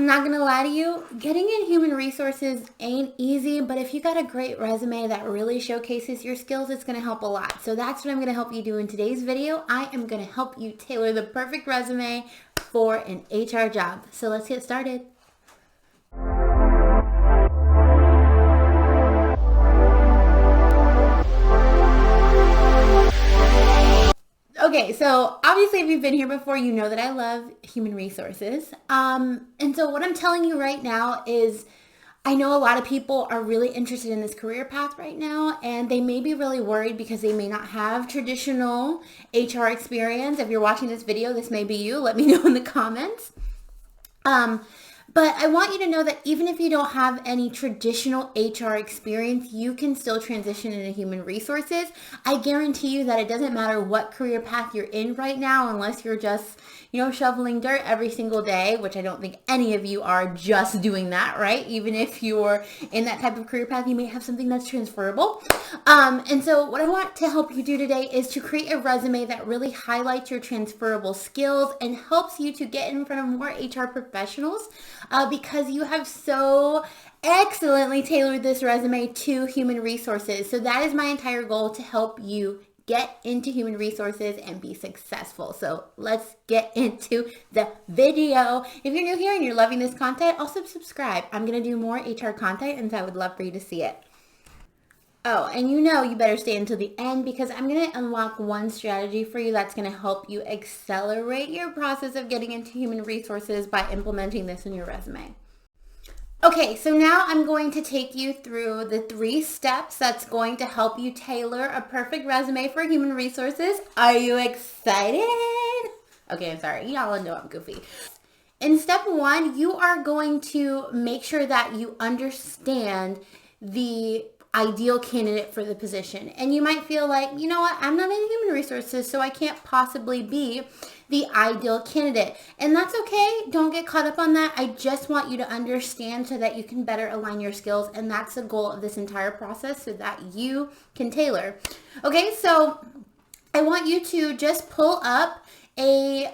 I'm not gonna lie to you, getting in human resources ain't easy, but if you got a great resume that really showcases your skills, it's gonna help a lot. So that's what I'm gonna help you do in today's video. I am gonna help you tailor the perfect resume for an HR job. So let's get started. Okay, so obviously if you've been here before, you know that I love human resources. And so what I'm telling you right now is I know a lot of people are really interested in this career path right now, and they may be really worried because they may not have traditional HR experience. If you're watching this video, this may be you. Let me know in the comments. But I want you to know that even if you don't have any traditional HR experience, you can still transition into human resources. I guarantee you that it doesn't matter what career path you're in right now, unless you're just, shoveling dirt every single day, which I don't think any of you are just doing that, right? Even if you're in that type of career path, you may have something that's transferable. And so what I want to help you do today is to create a resume that really highlights your transferable skills and helps you to get in front of more HR professionals because you have so excellently tailored this resume to human resources. So that is my entire goal, to help you get into human resources and be successful. So let's get into the video. If you're new here and you're loving this content, also subscribe. I'm going to do more HR content, and so I would love for you to see it. Oh, and you better stay until the end, because I'm going to unlock one strategy for you that's going to help you accelerate your process of getting into human resources by implementing this in your resume. Okay, so now I'm going to take you through the 3 steps that's going to help you tailor a perfect resume for human resources. Are you excited? Okay, I'm sorry. Y'all know I'm goofy. In step 1, you are going to make sure that you understand the ideal candidate for the position. And you might feel like, you know what, I'm not in human resources, so I can't possibly be the ideal candidate. And that's okay. Don't get caught up on that. I just want you to understand so that you can better align your skills. And that's the goal of this entire process, so that you can tailor. Okay, so I want you to just pull up a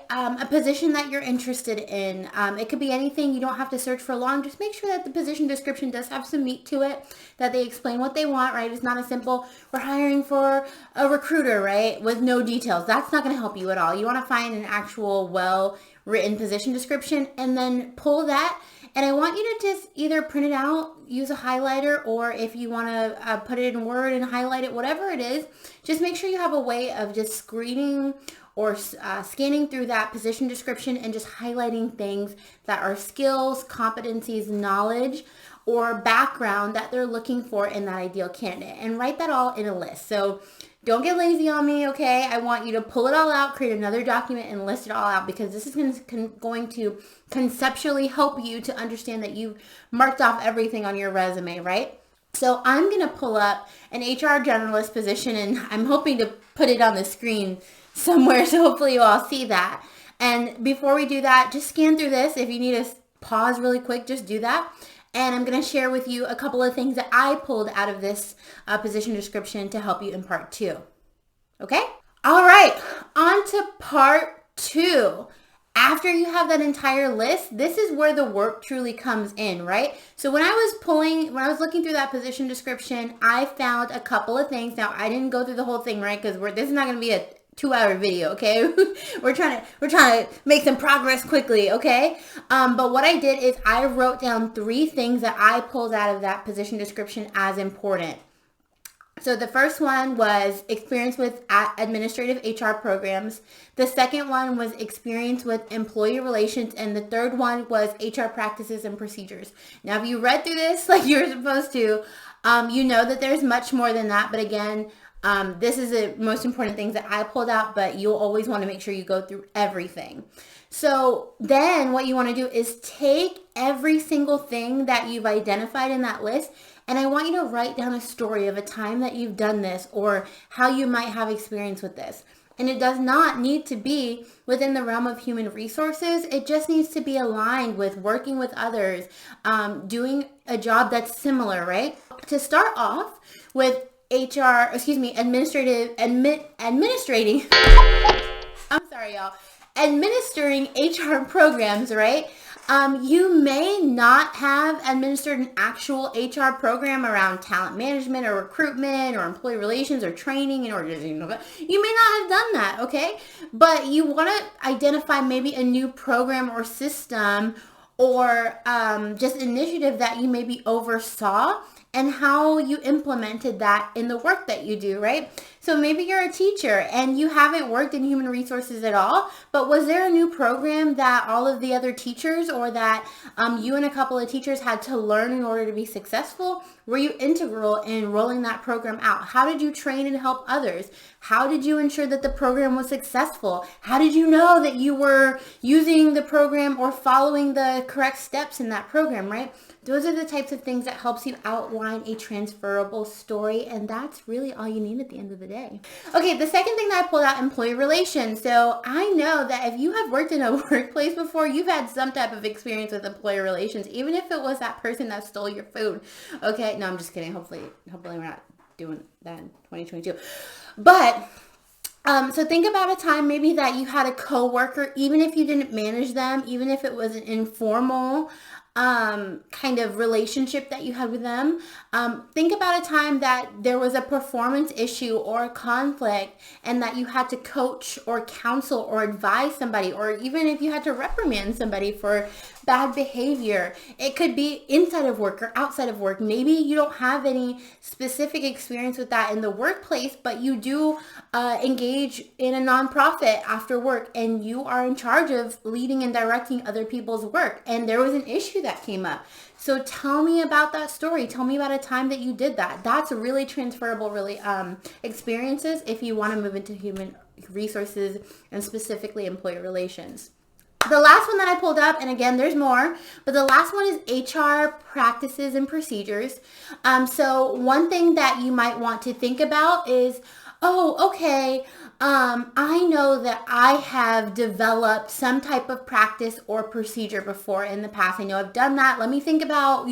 position that you're interested in. It could be anything. You don't have to search for long. Just make sure that the position description does have some meat to it, that they explain what they want, right? It's not a simple, we're hiring for a recruiter, right, with no details. That's not going to help you at all. You want to find an actual well-written position description and then pull that. And I want you to just either print it out, use a highlighter, or if you want to put it in Word and highlight it, whatever it is, just make sure you have a way of just screening or scanning through that position description and just highlighting things that are skills, competencies, knowledge, or background that they're looking for in that ideal candidate. And write that all in a list. So don't get lazy on me, okay? I want you to pull it all out, create another document, and list it all out, because this is going to conceptually help you to understand that you've marked off everything on your resume, right? So I'm going to pull up an HR generalist position, and I'm hoping to put it on the screen somewhere, so hopefully you all see that. And before we do that, just scan through this. If you need to pause really quick, just do that. And I'm going to share with you a couple of things that I pulled out of this position description to help you in part 2. Okay? All right, on to part 2. After you have that entire list, this is where the work truly comes in, right? So when I was looking through that position description, I found a couple of things. Now, I didn't go through the whole thing, right? Because this is not going to be a 2-hour video, okay? we're trying to make some progress quickly, okay? But what I did is I wrote down 3 things that I pulled out of that position description as important. So the first one was experience with administrative HR programs. The second one was experience with employee relations. And the third one was HR practices and procedures. Now, if you read through this like you're supposed to, you know that there's much more than that. But again, this is the most important things that I pulled out, but you'll always want to make sure you go through everything. So then what you want to do is take every single thing that you've identified in that list, and I want you to write down a story of a time that you've done this or how you might have experience with this. And it does not need to be within the realm of human resources. It just needs to be aligned with working with others, doing a job that's similar, right? To start off with administrating, I'm sorry, y'all, administering HR programs, right? You may not have administered an actual HR program around talent management or recruitment or employee relations or training in order to, you may not have done that, okay? But you want to identify maybe a new program or system or just initiative that you maybe oversaw and how you implemented that in the work that you do, right? So maybe you're a teacher and you haven't worked in human resources at all, but was there a new program that all of the other teachers or that you and a couple of teachers had to learn in order to be successful? Were you integral in rolling that program out? How did you train and help others? How did you ensure that the program was successful? How did you know that you were using the program or following the correct steps in that program, right? Those are the types of things that helps you outline a transferable story, and that's really all you need at the end of the day. Okay, the second thing that I pulled out, employee relations. So I know that if you have worked in a workplace before, you've had some type of experience with employee relations, even if it was that person that stole your food. Okay, no, I'm just kidding. Hopefully we're not doing that in 2022. But so think about a time maybe that you had a coworker, even if you didn't manage them, even if it was an informal kind of relationship that you had with them. Think about a time that there was a performance issue or a conflict and that you had to coach or counsel or advise somebody, or even if you had to reprimand somebody for bad behavior. It could be inside of work or outside of work. Maybe you don't have any specific experience with that in the workplace, but you do engage in a nonprofit after work and you are in charge of leading and directing other people's work. And there was an issue that came up. So tell me about that story. Tell me about a time that you did that. That's really transferable, really experiences if you want to move into human resources and specifically employee relations. The last one that I pulled up, and again, there's more, but the last one is HR practices and procedures. So one thing that you might want to think about is, oh, okay, I know that I have developed some type of practice or procedure before in the past. I know I've done that. Let me think about,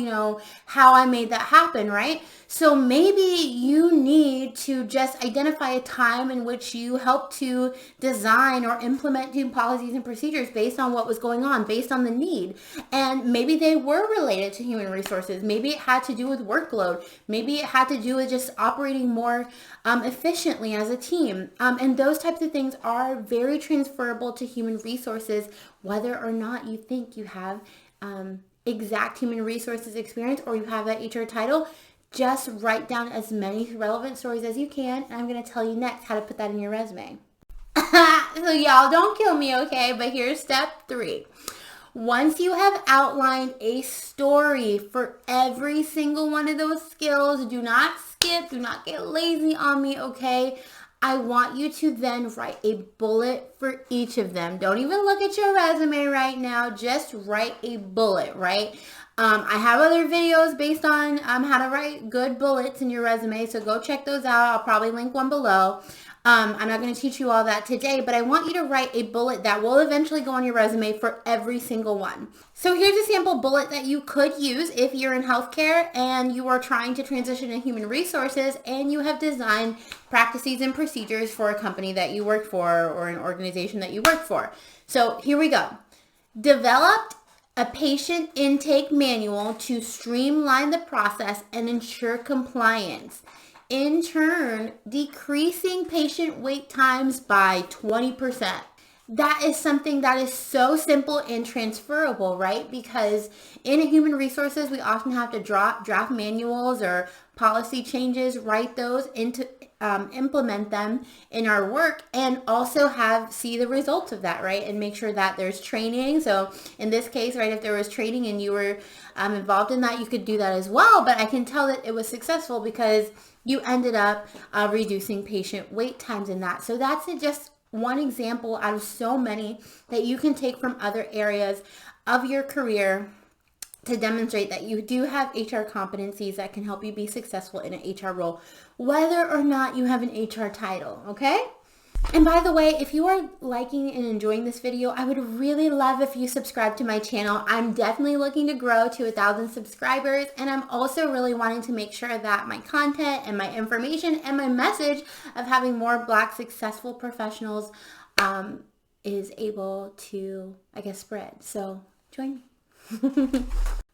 how I made that happen, right? So maybe you need to just identify a time in which you helped to design or implement new policies and procedures based on what was going on, based on the need. And maybe they were related to human resources. Maybe it had to do with workload. Maybe it had to do with just operating more efficiently as a team. And those types of things are very transferable to human resources, whether or not you think you have exact human resources experience or you have that HR title. Just write down as many relevant stories as you can, and I'm going to tell you next how to put that in your resume. So y'all don't kill me, okay? But here's step 3. Once you have outlined a story for every single one of those skills, do not skip, do not get lazy on me, okay? I want you to then write a bullet for each of them. Don't even look at your resume right now. Just write a bullet, right? I have other videos based on how to write good bullets in your resume, so go check those out. I'll probably link one below. I'm not going to teach you all that today, but I want you to write a bullet that will eventually go on your resume for every single one. So here's a sample bullet that you could use if you're in healthcare and you are trying to transition to human resources and you have designed practices and procedures for a company that you work for or an organization that you work for. So here we go. Developed a patient intake manual to streamline the process and ensure compliance. In turn, decreasing patient wait times by 20%. That is something that is so simple and transferable, right? Because in human resources, we often have to draft manuals or policy changes, write those into implement them in our work, and also see the results of that, right? And make sure that there's training. So in this case, right, if there was training and you were involved in that, you could do that as well. But I can tell that it was successful because you ended up reducing patient wait times in that. So that's just one example out of so many that you can take from other areas of your career to demonstrate that you do have HR competencies that can help you be successful in an HR role, whether or not you have an HR title, okay? And by the way, if you are liking and enjoying this video, I would really love if you subscribe to my channel. I'm definitely looking to grow to 1,000 subscribers, and I'm also really wanting to make sure that my content and my information and my message of having more Black successful professionals is able to, spread. So join me.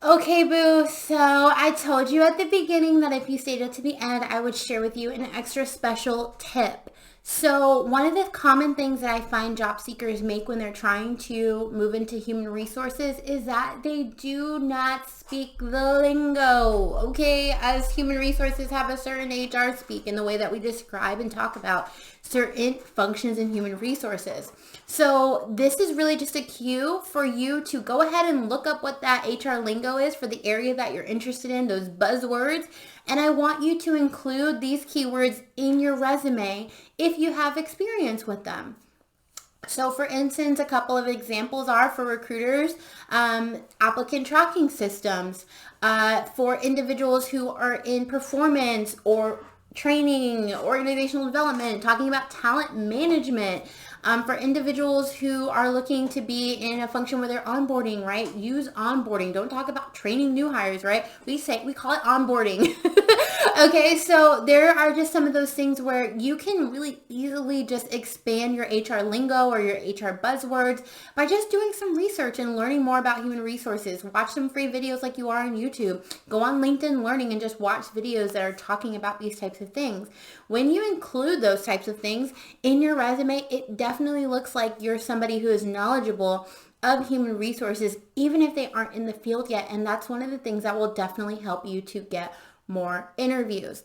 Okay, boo, so I told you at the beginning that if you stayed to the end, I would share with you an extra special tip. So one of the common things that I find job seekers make when they're trying to move into human resources is that they do not speak the lingo, okay? As human resources have a certain HR speak in the way that we describe and talk about certain functions in human resources. So this is really just a cue for you to go ahead and look up what that HR lingo is for the area that you're interested in, those buzzwords. And I want you to include these keywords in your resume if you have experience with them. So for instance, a couple of examples are for recruiters, applicant tracking systems, for individuals who are in performance or training, organizational development, talking about talent management, for individuals who are looking to be in a function where they're onboarding, right? Use onboarding. Don't talk about training new hires, right? We call it onboarding. Okay, so there are just some of those things where you can really easily just expand your HR lingo or your HR buzzwords by just doing some research and learning more about human resources. Watch some free videos like you are on YouTube. Go on LinkedIn Learning and just watch videos that are talking about these types of things. When you include those types of things in your resume, it definitely looks like you're somebody who is knowledgeable of human resources, even if they aren't in the field yet. And that's one of the things that will definitely help you to get more interviews.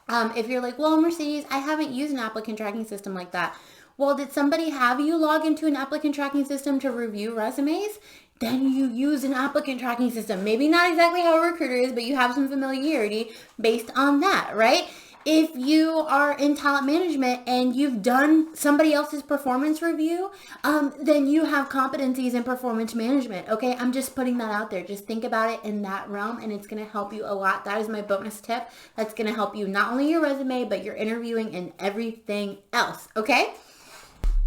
If you're like, well, Mercedes, I haven't used an applicant tracking system like that. Well, did somebody have you log into an applicant tracking system to review resumes? Then you use an applicant tracking system. Maybe not exactly how a recruiter is, but you have some familiarity based on that, right? If you are in talent management and you've done somebody else's performance review, then you have competencies in performance management, okay? I'm just putting that out there. Just think about it in that realm and it's going to help you a lot. That is my bonus tip. That's going to help you not only your resume, but your interviewing and everything else, okay?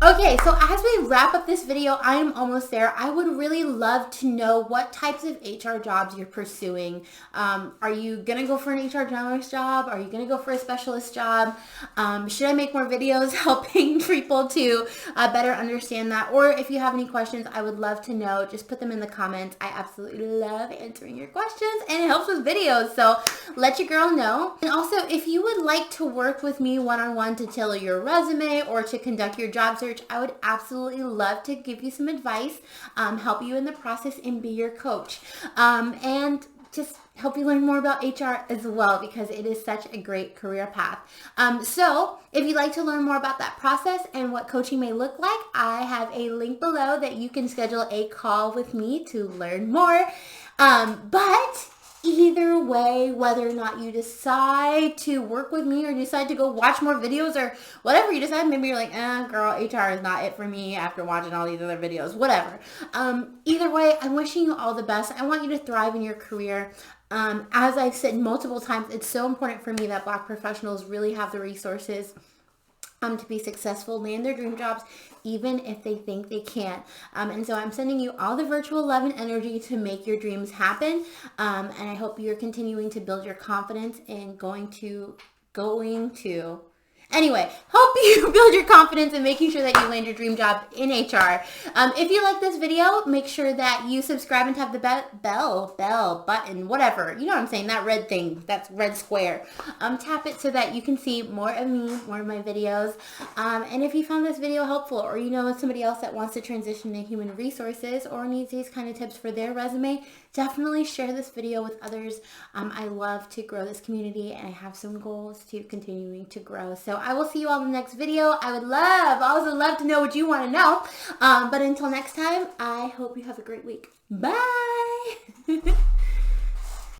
Okay, so as we wrap up this video, I am almost there. I would really love to know what types of HR jobs you're pursuing. Are you going to go for an HR generalist job? Are you going to go for a specialist job? Should I make more videos helping people to better understand that? Or if you have any questions, I would love to know. Just put them in the comments. I absolutely love answering your questions and it helps with videos. So let your girl know. And also, if you would like to work with me one-on-one to tailor your resume or to conduct your job search, I would absolutely love to give you some advice, help you in the process and be your coach. And just help you learn more about HR as well because it is such a great career path. So if you'd like to learn more about that process and what coaching may look like, I have a link below that you can schedule a call with me to learn more. But either way, whether or not you decide to work with me or decide to go watch more videos or whatever you decide, maybe you're like, girl, HR is not it for me after watching all these other videos, whatever. Either way, I'm wishing you all the best. I want you to thrive in your career. As I've said multiple times, it's so important for me that Black professionals really have the resources to be successful, land their dream jobs, even if they think they can't. And so I'm sending you all the virtual love and energy to make your dreams happen. And I hope you're continuing to build your confidence in Anyway, hope you build your confidence in making sure that you land your dream job in HR. If you like this video, make sure that you subscribe and tap the bell button, whatever. You know what I'm saying, that red thing, that's red square. Tap it so that you can see more of me, more of my videos. And if you found this video helpful or you know somebody else that wants to transition to human resources or needs these kind of tips for their resume, definitely share this video with others. I love to grow this community and I have some goals to continuing to grow. So I will see you all in the next video. I would also love to know what you want to know. But until next time, I hope you have a great week. Bye.